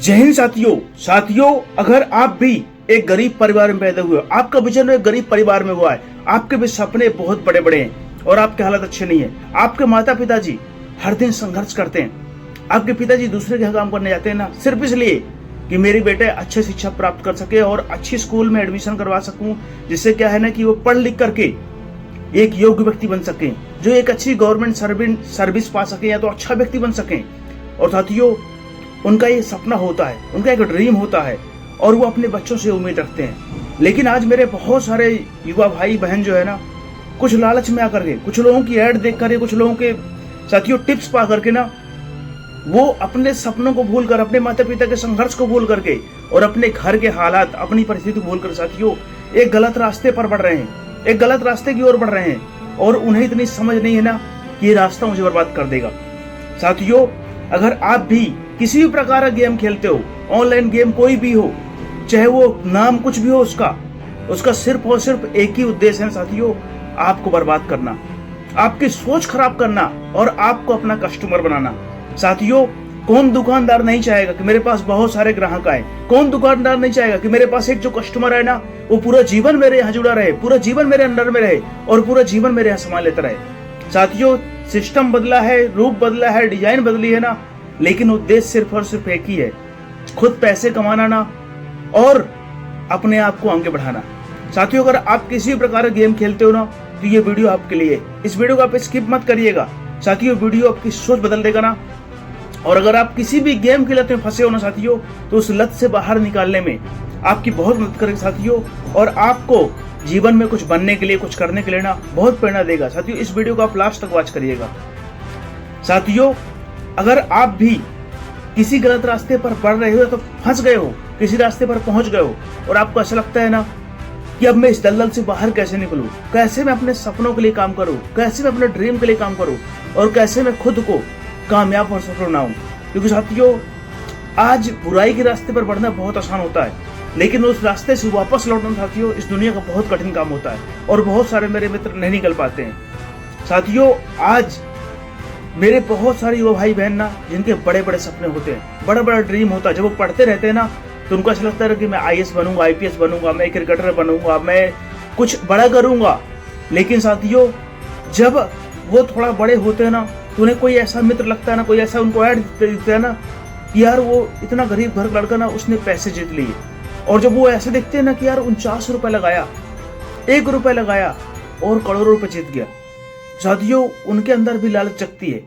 जय हिंद साथियों, अगर आप भी एक गरीब परिवार में पैदा हुए हो, आपका विजन एक गरीब परिवार में हुआ है, आपके भी सपने बहुत बड़े बड़े हैं और आपके हालात अच्छे नहीं है, आपके माता पिताजी हर दिन संघर्ष करते हैं, आपके पिताजी दूसरे के यहाँ काम करने जाते हैं ना सिर्फ इसलिए कि मेरी बेटे अच्छी शिक्षा प्राप्त कर सके और अच्छी स्कूल में एडमिशन करवा सकूं, जिससे क्या है ना कि वो पढ़ लिख करके एक योग्य व्यक्ति बन सके, जो एक अच्छी गवर्नमेंट सर्विस पा सके या तो अच्छा व्यक्ति बन सके। और साथियों, उनका ये सपना होता है, उनका एक ड्रीम होता है और वो अपने बच्चों से उम्मीद रखते हैं। लेकिन आज मेरे बहुत सारे युवा भाई बहन जो है ना, कुछ लालच में आकर के, कुछ लोगों की ऐड देख कर, कुछ लोगों के साथियों टिप्स पा करके ना, वो अपने सपनों को भूल कर, अपने माता पिता के संघर्ष को भूल करके और अपने घर के हालात, अपनी परिस्थिति को भूल कर साथियों एक गलत रास्ते पर बढ़ रहे हैं, एक गलत रास्ते की ओर बढ़ रहे हैं और उन्हें इतनी समझ नहीं है ना कि ये रास्ता मुझे बर्बाद कर देगा। साथियों, अगर आप भी किसी भी प्रकार का गेम खेलते हो, ऑनलाइन गेम कोई भी हो, चाहे वो नाम कुछ भी हो उसका सिर्फ और सिर्फ एक ही उद्देश्य है साथियों, आपको बर्बाद करना, आपकी सोच खराब करना और आपको अपना कस्टमर बनाना। साथियों, कौन दुकानदार नहीं चाहेगा कि मेरे पास बहुत सारे ग्राहक आए, कौन दुकानदार नहीं चाहेगा कि मेरे पास एक जो कस्टमर है ना, वो पूरा जीवन मेरे यहाँ जुड़ा रहे, पूरा जीवन मेरे अंडर में रहे और पूरा जीवन मेरे यहाँ सामान लेता रहे। साथियों, सिस्टम बदला है, रूप बदला है, डिजाइन बदली है ना, लेकिन उद्देश्य सिर्फ और सिर्फ एक ही है, खुद पैसे कमाना ना और अपने आप को आगे बढ़ाना। साथियों, अगर आप किसी प्रकार का गेम खेलते हो ना, तो ये वीडियो आपके लिए, इस वीडियो को आप स्किप मत करिएगा। साथियों, वीडियो आपकी सोच बदल देगा ना। और अगर आप किसी भी गेम की लत में फंसे हो ना साथियों, तो उस लत से बाहर निकालने में आपकी बहुत मदद करेगा साथियों, और आपको जीवन में कुछ बनने के लिए, कुछ करने के लिए ना बहुत प्रेरणा देगा। साथियों, इस वीडियो को आप लास्ट तक वॉच करिएगा। साथियों, अगर आप भी किसी गलत रास्ते पर बढ़ रहे हो, तो फंस गए हो, किसी रास्ते पर पहुंच गए हो और आपको ऐसा लगता है ना कि अब मैं इस दलदल से बाहर कैसे निकलूं, कैसे मैं अपने सपनों के लिए काम करूं, कैसे मैं अपने ड्रीम के लिए काम करूं और कैसे मैं खुद को कामयाब और सफल बनाऊं। क्योंकि साथियों, आज बुराई के रास्ते पर बढ़ना बहुत आसान होता है, लेकिन उस रास्ते से वापस लौटना साथियों इस दुनिया का बहुत कठिन काम होता है और बहुत सारे मेरे मित्र नहीं निकल पाते हैं। साथियों, आज मेरे बहुत सारे युवा भाई बहन ना, जिनके बड़े बड़े सपने होते हैं, बड़ा बड़ा ड्रीम होता है, जब वो पढ़ते रहते हैं ना, तो उनको ऐसा लगता है कि मैं IAS बनूंगा, IPS बनूंगा, मैं क्रिकेटर बनूंगा, मैं कुछ बड़ा करूंगा। लेकिन साथियों, जब वो थोड़ा बड़े होते हैं ना, तो उन्हें कोई ऐसा मित्र लगता है ना, कोई ऐसा उनको ऐड दिखता है ना कि यार वो इतना गरीब घर का लड़का ना, उसने पैसे जीत लिए। और जब वो ऐसे देखते हैं ना कि यार 49 रुपए लगाया, 1 रुपए लगाया और करोड़ों रुपए जीत गया, साथियों उनके अंदर भी लालच जगती है,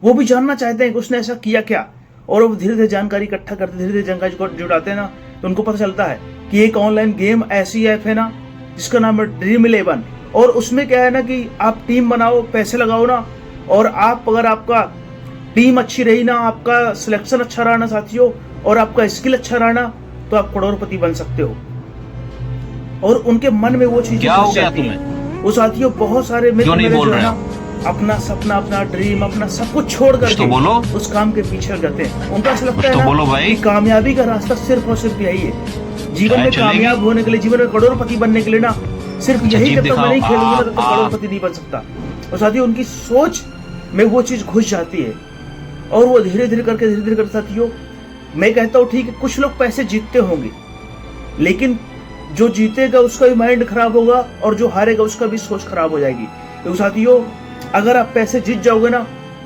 वो भी जानना चाहते हैं कि उसने ऐसा किया क्या। और वो धीरे धीरे जानकारी इकट्ठा करते, धीरे धीरे जानकारी जुटाते हैं ना, तो उनको पता चलता है कि एक ऑनलाइन गेम ऐसी ऐप है ना जिसका नाम है ड्रीम 11। और उसमें क्या है ना कि आप टीम बनाओ, पैसे लगाओ ना, और आप अगर आपका टीम अच्छी रही ना, आपका सिलेक्शन अच्छा रहा ना साथियों, और आपका स्किल अच्छा रहा ना, तो आप करोड़पति बन सकते हो। और उनके मन में वो चीज वो साथियों, बहुत सारे मित्र मेरे जो है ना, अपना सपना, अपना ड्रीम, अपना सब कुछ छोड़ करके उस काम के पीछे लग जाते हैं। उनका ऐसा लगता है ना कि कामयाबी का रास्ता सिर्फ और सिर्फ यही है, जीवन में कामयाब होने के लिए, जीवन में करोड़पति बनने के लिए ना, सिर्फ यही जब तक मैं नहीं खेलूंगा तब तक करोड़पति नहीं बन सकता। और साथियों, उनकी सोच में वो चीज घुस जाती है और वो धीरे धीरे करके साथियों, मैं कहता हूँ ठीक है, कुछ लोग पैसे जीतते होंगे, लेकिन जो जीतेगा उसका भी माइंड खराब होगा और जो हारेगा उसका भी सोच खराब हो जाएगी। तो साथियों, अगर आप पैसे जीत जाओगे ना,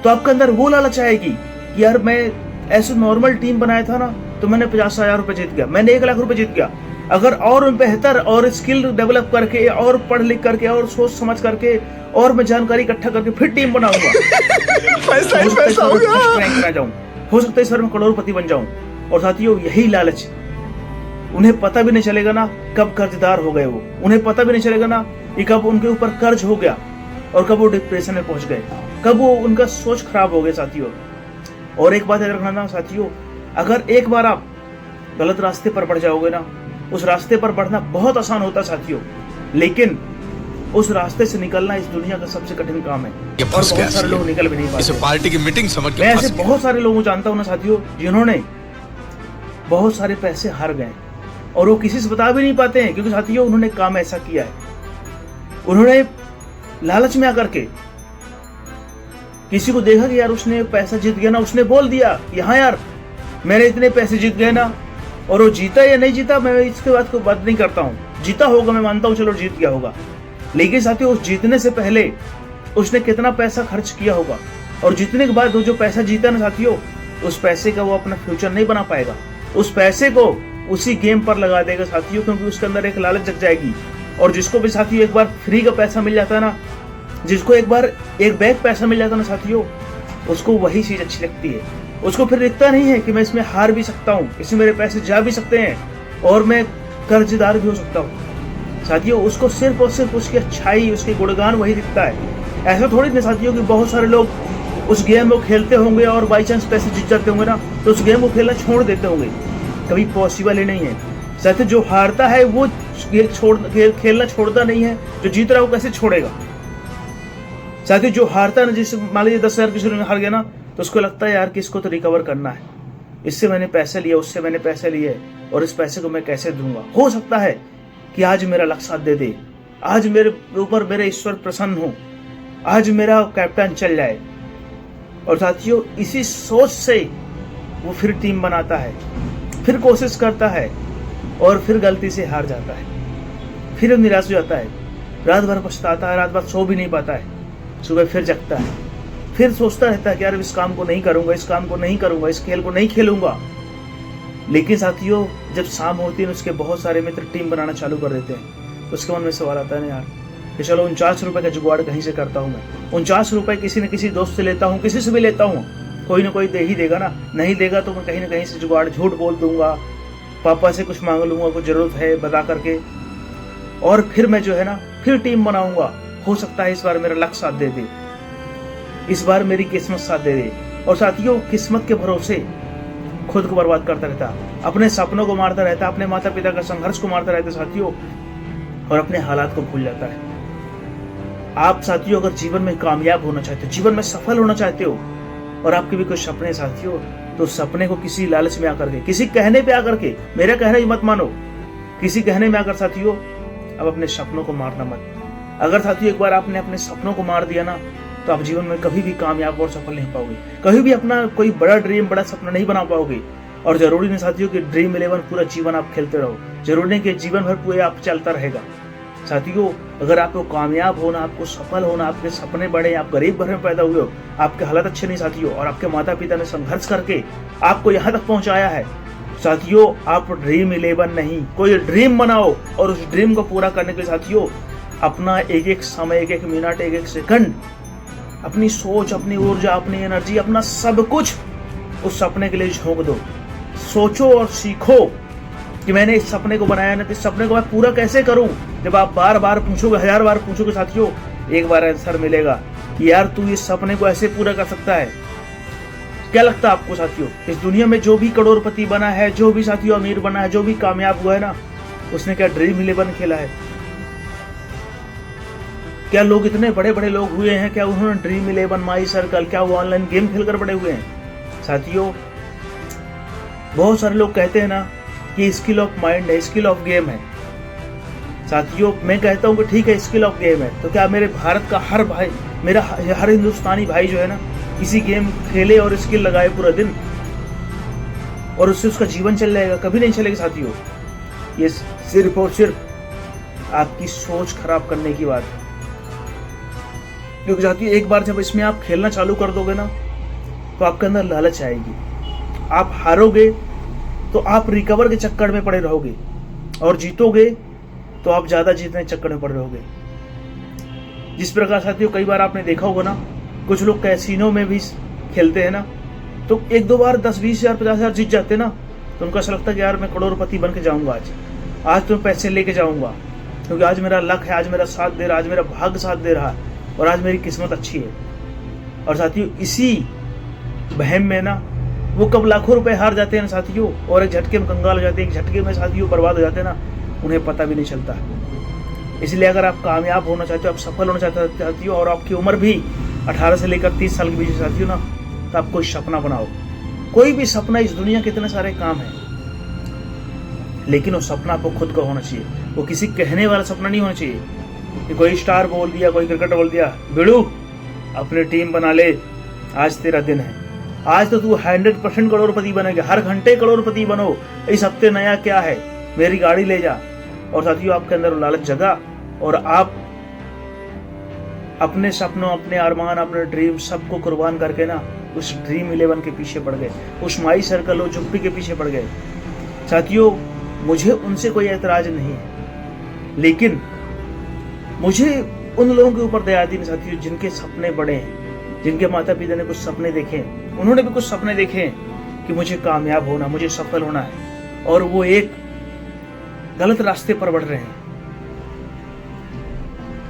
तो आपके अंदर वो लालच आएगी कि यार मैं ऐसे नॉर्मल टीम बनाया था ना, तो मैंने 50,000 रुपए जीत गया, मैंने 1 लाख रुपए जीत गया। अगर और बेहतर और स्किल डेवलप करके और पढ़ लिख करके और सोच समझ करके और मैं जानकारी इकट्ठा करके फिर टीम बनाऊंगा, पैसा हो सकता है सर मैं करोड़पति बन जाऊं। और साथियों, यही लालच, उन्हें पता भी नहीं चलेगा ना कब कर्जदार हो गए वो, उन्हें पता भी नहीं चलेगा ना कि कब उनके ऊपर कर्ज हो गया और कब वो डिप्रेशन में पहुंच गए, कब वो उनका सोच खराब हो गया साथियों। और एक बात याद रखना ना साथियों, अगर एक बार आप गलत रास्ते पर बढ़ जाओगे ना, उस रास्ते पर बढ़ना बहुत आसान होता है साथियों, लेकिन उस रास्ते से निकलना इस दुनिया का सबसे कठिन काम है और बहुत सारे लोग निकल भी नहीं पाते। पार्टी की मीटिंग समझ के मैं ऐसे बहुत सारे लोगों को जानता हूँ ना साथियों, जिन्होंने बहुत सारे पैसे हार गए और वो किसी से बता भी नहीं पाते हैं, क्योंकि साथियों उन्होंने काम ऐसा किया है, उन्होंने लालच में आकर के किसी को देखा कि यार उसने पैसा जीत गया ना, उसने बोल दिया कि हाँ यार मैंने इतने पैसे जीत गए ना, और वो जीता या नहीं जीता मैं इसके बाद कोई बात नहीं करता हूँ। जीता होगा मैं मानता हूँ, चलो जीत गया होगा, लेकिन साथियों उस जीतने से पहले उसने कितना पैसा खर्च किया होगा, और जीतने के बाद वो जो पैसा जीता ना साथियों, उस पैसे का वो अपना फ्यूचर नहीं बना पाएगा। उस पैसे को उसी गेम पर लगा देगा साथियों, क्योंकि उसके अंदर एक लालच जग जाएगी। और जिसको भी साथियों एक बार फ्री का पैसा मिल जाता है ना, जिसको एक बार एक बैग पैसा मिल जाता है ना साथियों, उसको वही चीज अच्छी लगती है। उसको फिर दिखता नहीं है कि मैं इसमें हार भी सकता हूँ, इसमें मेरे पैसे जा भी सकते हैं और मैं कर्जदार भी हो सकता हूँ। साथियों उसको सिर्फ और सिर्फ उसकी अच्छाई, उसके गुणगान वही दिखता है। ऐसा थोड़ी ना साथियों कि बहुत सारे लोग उस गेम को खेलते होंगे और बाई चांस पैसे जीत जाते होंगे ना, तो उस गेम को खेलना छोड़ देते होंगे। कभी पॉसिबल ही नहीं है। साथियों जो हारता है वो खेलना छोड़ता नहीं है, जो जीत रहा है वो कैसे छोड़ेगा। साथियों जो हारता है ना, जिससे मान लीजिए 10,000 किसी ने हार गया ना, तो उसको लगता है यार कि इसको तो रिकवर करना है, इससे मैंने पैसे लिए, उससे मैंने पैसे लिए, और इस पैसे को मैं कैसे दूंगा। हो सकता है कि आज मेरा लक साथ दे दे, आज मेरे ऊपर मेरे ईश्वर प्रसन्न हो, आज मेरा कैप्टन चल जाए। और साथियों इसी सोच से वो फिर टीम बनाता है, फिर कोशिश करता है, और फिर गलती से हार जाता है, फिर निराश हो जाता है, रात भर पछताता है, रात भर सो भी नहीं पाता है, सुबह फिर जगता है, फिर सोचता रहता है कि यार इस काम को नहीं करूंगा, इस काम को नहीं करूंगा, इस खेल को नहीं खेलूंगा। लेकिन साथियों जब शाम होती है उसके बहुत सारे मित्र टीम बनाना चालू कर देते हैं, तो उसके मन में सवाल आता है ना यार कि चलो 49 रुपए का जुगाड़ कहीं से करता हूँ मैं, 49 रुपए किसी न किसी दोस्त से लेता हूँ, किसी से भी लेता हूँ, कोई ना कोई दे ही देगा ना, नहीं देगा तो मैं कहीं ना कहीं से जुगाड़ झूठ बोल दूंगा, पापा से कुछ मांग लूंगा, कुछ जरूरत है बता करके, और फिर मैं जो है ना फिर टीम बनाऊंगा। हो सकता है इस बार मेरा लक साथ दे दे, इस बार मेरी किस्मत साथ दे दे। और साथियों किस्मत के भरोसे खुद को बर्बाद करता रहता, अपने सपनों को मारता रहता, अपने माता पिता का संघर्ष को मारता रहता साथियों, और अपने हालात को भूल जाता है। आप साथियों अगर जीवन में कामयाब होना चाहते हो, जीवन में सफल होना चाहते हो, और आपके भी कुछ सपने साथियों, तो सपने को किसी लालच में आकर के, किसी कहने पे आकर के, मेरा कहना ही मत मानो, किसी कहने में आकर साथियों अब अपने सपनों को मारना मत। अगर साथियों एक बार आपने अपने सपनों को मार दिया ना, तो आप जीवन में कभी भी कामयाब और सफल नहीं पाओगे, कभी भी अपना कोई बड़ा ड्रीम, बड़ा सपना नहीं बना पाओगे। और जरूरी नहीं साथियों कि ड्रीम 11 पूरा जीवन आप खेलते रहो, जरूरी नहीं कि जीवन भर पूरे आप चलता रहेगा। साथियों अगर आपको कामयाब होना, आपको सफल होना, आपके सपने बड़े, आप गरीब घर में पैदा हुए हो, आपके हालात अच्छे नहीं साथियों, और आपके माता पिता ने संघर्ष करके आपको यहाँ तक पहुंचाया है साथियों, आप ड्रीम 11 नहीं, कोई ड्रीम बनाओ, और उस ड्रीम को पूरा करने के लिए साथियों अपना एक एक समय, एक एक मिनट, एक एक सेकंड, अपनी सोच, अपनी ऊर्जा, अपनी एनर्जी, अपना सब कुछ उस सपने के लिए झोंक दो। सोचो और सीखो कि मैंने इस सपने को बनाया ना, तो इस सपने को मैं पूरा कैसे करूं। जब आप बार बार पूछोगे, 1000 बार पूछोगे साथियों, एक बार आंसर मिलेगा कि यार तू इस सपने को ऐसे पूरा कर सकता है। क्या लगता है आपको साथियों, इस दुनिया में जो भी करोड़पति बना है, जो भी साथियों अमीर बना है, जो भी कामयाब हुआ है ना, उसने क्या ड्रीम 11 खेला है? क्या लोग इतने बड़े बड़े लोग हुए हैं, क्या उन्होंने ड्रीम 11, माई सर्कल, क्या वो ऑनलाइन गेम खेलकर बड़े हुए हैं? साथियों बहुत सारे लोग कहते हैं ना कि स्किल ऑफ माइंड है, स्किल ऑफ गेम है। साथियों मैं कहता हूं कि ठीक है स्किल ऑफ गेम है, तो क्या मेरे भारत का हर भाई, मेरा हर हिंदुस्तानी भाई जो है ना, किसी गेम खेले और स्किल लगाए पूरा दिन और उससे उसका जीवन चल जाएगा? कभी नहीं चलेगा साथियों। ये सिर्फ और सिर्फ आपकी सोच खराब करने की बात है। क्योंकि साथियों एक बार जब इसमें आप खेलना चालू कर दोगे ना, तो आपके अंदर लालच आएगी, आप हारोगे तो आप रिकवर के चक्कर में पड़े रहोगे, और जीतोगे तो आप ज्यादा जीतने के चक्कर में पड़े रहोगे। जिस प्रकार साथियों कई बार आपने देखा होगा ना, कुछ लोग कैसीनो में भी खेलते हैं ना, तो एक दो बार 10, 20 हजार, 50 हजार जीत जाते ना, तो उनको ऐसा लगता है कि यार मैं करोड़पति बन के जाऊंगा, आज तो पैसे लेके जाऊंगा, क्योंकि आज मेरा लक है, आज मेरा साथ दे रहा, आज मेरा भाग्य साथ दे रहा, और आज मेरी किस्मत अच्छी है। और साथियों इसी बहम में ना वो कब लाखों रुपए हार जाते हैं साथियों, और एक झटके में कंगाल हो जाते हैं, एक झटके में साथियों बर्बाद हो जाते हैं ना, उन्हें पता भी नहीं चलता। इसलिए अगर आप कामयाब होना चाहते हो, आप सफल होना चाहते हो, और आपकी उम्र भी 18 से लेकर 30 साल के बीच साथियों ना, तो आप कोई सपना बनाओ, कोई भी सपना। इस दुनिया के इतने सारे काम है, लेकिन वो सपना आपको खुद का होना चाहिए, वो किसी कहने वाला सपना नहीं होना चाहिए कि कोई स्टार बोल दिया, कोई क्रिकेटर बोल दिया, बिड़ू अपनी टीम बना ले, आज तेरा दिन है। आज तो तू 100% करोड़पति बनेगा, हर घंटे करोड़पति बनो। इस हफ्ते नया क्या है, मेरी गाड़ी ले जा। और साथियों आपके अंदर लालच जगा और आप अपने सपनों, अपने अरमान, अपने ड्रीम सबको कुर्बान करके ना उस ड्रीम 11 के पीछे पड़ गए, उस माई सर्कल और जुप्पी के पीछे पड़ गए। साथियों मुझे उनसे कोई ऐतराज नहीं है, लेकिन मुझे उन लोगों के ऊपर दया आती है साथियों जिनके सपने बड़े हैं, जिनके माता पिता ने कुछ सपने देखे हैं, उन्होंने भी कुछ सपने देखे हैं कि मुझे कामयाब होना, मुझे सफल होना है, और वो एक गलत रास्ते पर बढ़ रहे हैं।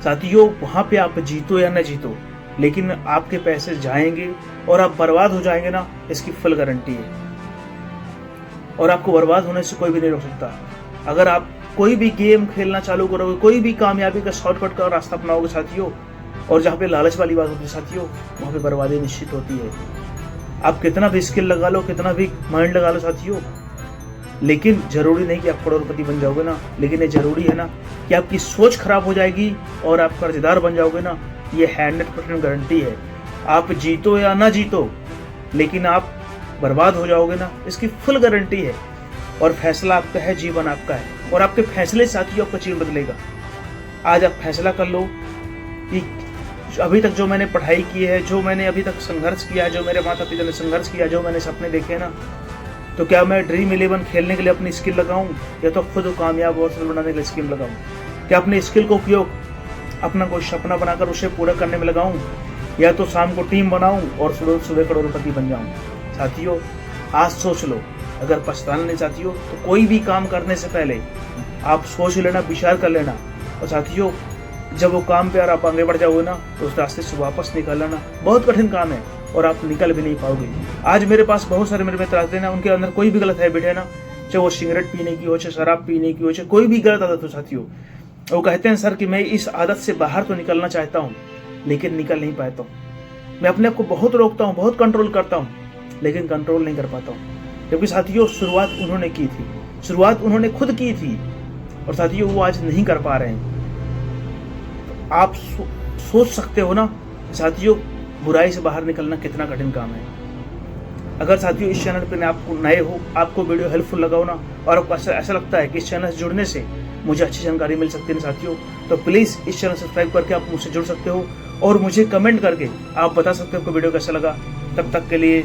साथियों वहां पे आप जीतो या न जीतो, लेकिन आपके पैसे जाएंगे और आप बर्बाद हो जाएंगे ना, इसकी फुल गारंटी है। और आपको बर्बाद होने से कोई भी नहीं रोक सकता। अगर आप कोई भी गेम खेलना चालू करोगे, कोई भी कामयाबी का शॉर्टकट का रास्ता अपनाओगे साथियों, और जहाँ पे लालच वाली बात होती है साथियों, वहाँ पे बर्बादी निश्चित होती है। आप कितना भी स्किल लगा लो, कितना भी माइंड लगा लो साथियों, लेकिन जरूरी नहीं कि आप करोड़पति बन जाओगे ना, लेकिन ये जरूरी है ना कि आपकी सोच खराब हो जाएगी और आप कर्जदार बन जाओगे ना, ये 100% गारंटी है। आप जीतो या ना जीतो, लेकिन आप बर्बाद हो जाओगे ना, इसकी फुल गारंटी है। और फैसला आपका है, जीवन आपका है, और आपके फैसले साथियों आपका जीवन बदलेगा। आज आप फैसला कर लो कि अभी तक जो मैंने पढ़ाई की है, जो मैंने अभी तक संघर्ष किया है, जो मेरे माता पिता ने संघर्ष किया, जो मैंने सपने देखे ना, तो क्या मैं ड्रीम 11 खेलने के लिए अपनी स्किल लगाऊं या तो खुद कामयाब और सफल बनाने के लिए स्किल लगाऊं? क्या अपनी स्किल को उपयोग अपना कोई सपना बनाकर उसे पूरा करने में लगाऊं, या तो शाम को टीम बनाऊं और सुबह सुबह करोड़पति बन जाऊं? साथियों आज सोच लो। अगर पछताना नहीं चाहती हो तो कोई भी काम करने से पहले आप सोच लेना, विचार कर लेना। और साथियों जब वो काम पे और आप आगे बढ़ जाओगे ना, तो उस रास्ते से वापस निकल लेना बहुत कठिन काम है और आप निकल भी नहीं पाओगे। आज मेरे पास बहुत सारे मेरे मित्र आते हैं ना, उनके अंदर कोई भी गलत हैबिट है ना, चाहे वो सिगरेट पीने की हो, चाहे शराब पीने की हो, चाहे कोई भी गलत आदत हो साथियों, वो कहते हैं सर कि मैं इस आदत से बाहर तो निकलना चाहता हूँ लेकिन निकल नहीं पाता हूँ। मैं अपने आप को बहुत रोकता हूँ, बहुत कंट्रोल करता हूँ, लेकिन कंट्रोल नहीं कर पाता हूँ। क्योंकि साथियों शुरुआत उन्होंने की थी, शुरुआत उन्होंने खुद की थी, और साथियों वो आज नहीं कर पा रहे हैं। तो आप सोच सकते हो ना साथियों, बुराई से बाहर निकलना कितना कठिन काम है। अगर साथियों इस चैनल पर आपको नए हो, आपको वीडियो हेल्पफुल लगा हो ना, और आपको ऐसा लगता है कि इस चैनल से जुड़ने से मुझे अच्छी जानकारी मिल सकती है ना साथियों, तो प्लीज़ इस चैनल सब्सक्राइब करके आप मुझसे जुड़ सकते हो और मुझे कमेंट करके आप बता सकते हो कि वीडियो कैसा लगा। तब तक के लिए